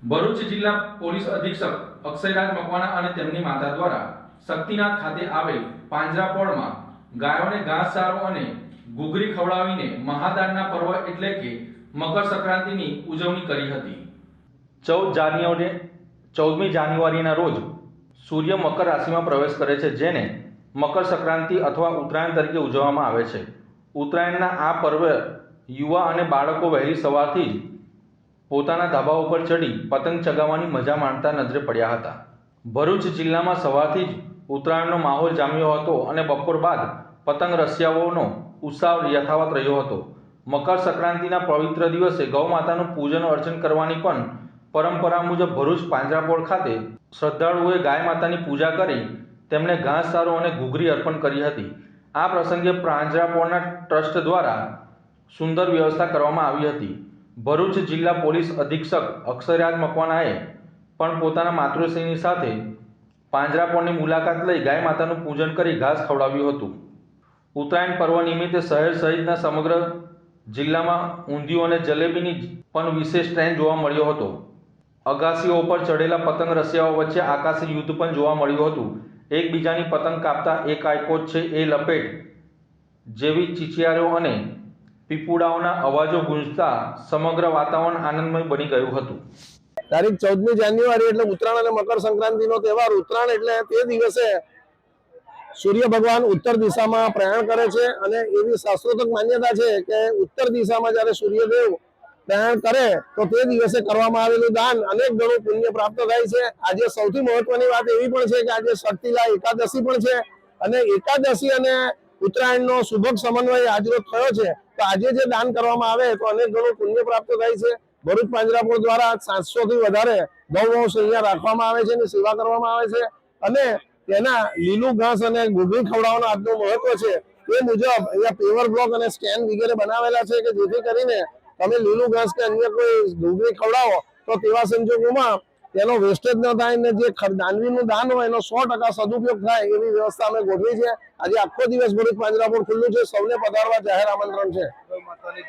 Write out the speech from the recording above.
ભરૂચ જિલ્લા પોલીસ અધિક્ષક અક્ષયરાજ મકવાણા અને તેમની માતા દ્વારા શક્તિનાથ ખાતે આવેલ પાંજરાપોળમાં ગાયોને ઘાસચારો અને ઘૂઘરી ખવડાવીને મહાદાનના પર્વ એટલે કે મકર સંક્રાંતિની ઉજવણી કરી હતી। 14મી જાન્યુઆરીના રોજ સૂર્ય મકર રાશિમાં પ્રવેશ કરે છે, જેને મકર સંક્રાંતિ અથવા ઉત્તરાયણ તરીકે ઉજવવામાં આવે છે। ઉત્તરાયણના આ પર્વ યુવા અને બાળકો વહેલી સવારથી જ પોતાના ધાબા ઉપર ચડી પતંગ ચગાવવાની મજા માણતા નજરે પડ્યા હતા। ભરૂચ જિલ્લામાં સવારથી જ ઉત્તરાયણનો માહોલ જામ્યો હતો અને બપોર બાદ પતંગ રસિયાઓનો ઉત્સાહ યથાવત રહ્યો હતો। મકર સંક્રાંતિના પવિત્ર દિવસે ગૌ માતાનું પૂજન અર્ચન કરવાની પણ પરંપરા મુજબ ભરૂચ પાંજરાપોળ ખાતે શ્રદ્ધાળુઓએ ગાય માતાની પૂજા કરી તેમને ઘાસચારો અને ઘૂઘરી અર્પણ કરી હતી। આ પ્રસંગે પાંજરાપોળના ટ્રસ્ટ દ્વારા સુંદર વ્યવસ્થા કરવામાં આવી હતી। ભરૂચ જિલ્લા પોલીસ અધિક્ષક અક્ષયરાજ મકવાણાએ પણ પોતાના માતૃશ્રીની સાથે પાંજરાપોળની મુલાકાત લઈ ગાય માતાનું પૂજન કરી ઘાસ ખવડાવ્યું હતું। ઉત્તરાયણ પર્વ નિમિત્તે શહેર સહિતના સમગ્ર જિલ્લામાં ઊંધિયું અને જલેબીની પણ વિશેષ ટ્રેન્ડ જોવા મળ્યો હતો। અગાસીઓ પર ચઢેલા પતંગ રસિયાઓ વચ્ચે આકાશી યુદ્ધ પણ જોવા મળ્યું હતું। એકબીજાની પતંગ કાપતા એક આયકોટ છે એ લપેટ જેવી ચીચિયારીઓ અને પીપુડાઓના અવાજો ગુંજતા સમગ્ર વાતાવરણ આનંદમય બની ગયું હતું। તારીખ 14મી જાન્યુઆરી એટલે ઉત્તરાયણ અને મકર સંક્રાંતિનો તહેવાર। ઉત્તરાયણ એટલે તે દિવસે સૂર્ય ભગવાન ઉત્તર દિશામાં પ્રયાણ કરે છે અને એવી શાસ્ત્રોક્ત માન્યતા છે કે ઉત્તર દિશામાં જ્યારે સૂર્યદેવ પ્રયાણ કરે તો તે દિવસે કરવામાં આવેલું દાન અનેક ગણું પુણ્ય પ્રાપ્ત થાય છે। આજે સૌથી મહત્વની વાત એવી પણ છે કે આજે શક્તિલા એકાદશી પણ છે અને એકાદશી અને ઉત્તરાયણનો શુભક સમન્વય આજરોજ થયો છે, તો આજે જે દાન કરવામાં આવે તો અનેક ગણું પુણ્ય પ્રાપ્ત થાય છે। ભરૂચ પાંજરાપોળ દ્વારા 700 થી વધારે ગૌવંશ અહીંયા રાખવામાં આવે છે અને સેવા કરવામાં આવે છે અને તેના લીલું ઘાસ અને ઘૂઘરી ખવડાવવાનું આજનું મહત્વ છે। તે મુજબ અહીંયા પેવર બ્લોક અને સ્ટેન્ડ વગેરે બનાવેલા છે કે જેથી કરીને તમે લીલું ઘાસ કે અન્ય કોઈ ઘૂઘરી ખવડાવો તો તેવા સંજોગોમાં તેનો વેસ્ટેજ ન થાય ને જે દાનવીનું દાન હોય એનો 100% સદુપયોગ થાય એવી વ્યવસ્થા અમે ગોઠવી છે। આજે આખો દિવસ ભરૂચ પાંજરાપોળ ખુલ્લું છે, સૌને પધારવા જાહેર આમંત્રણ છે।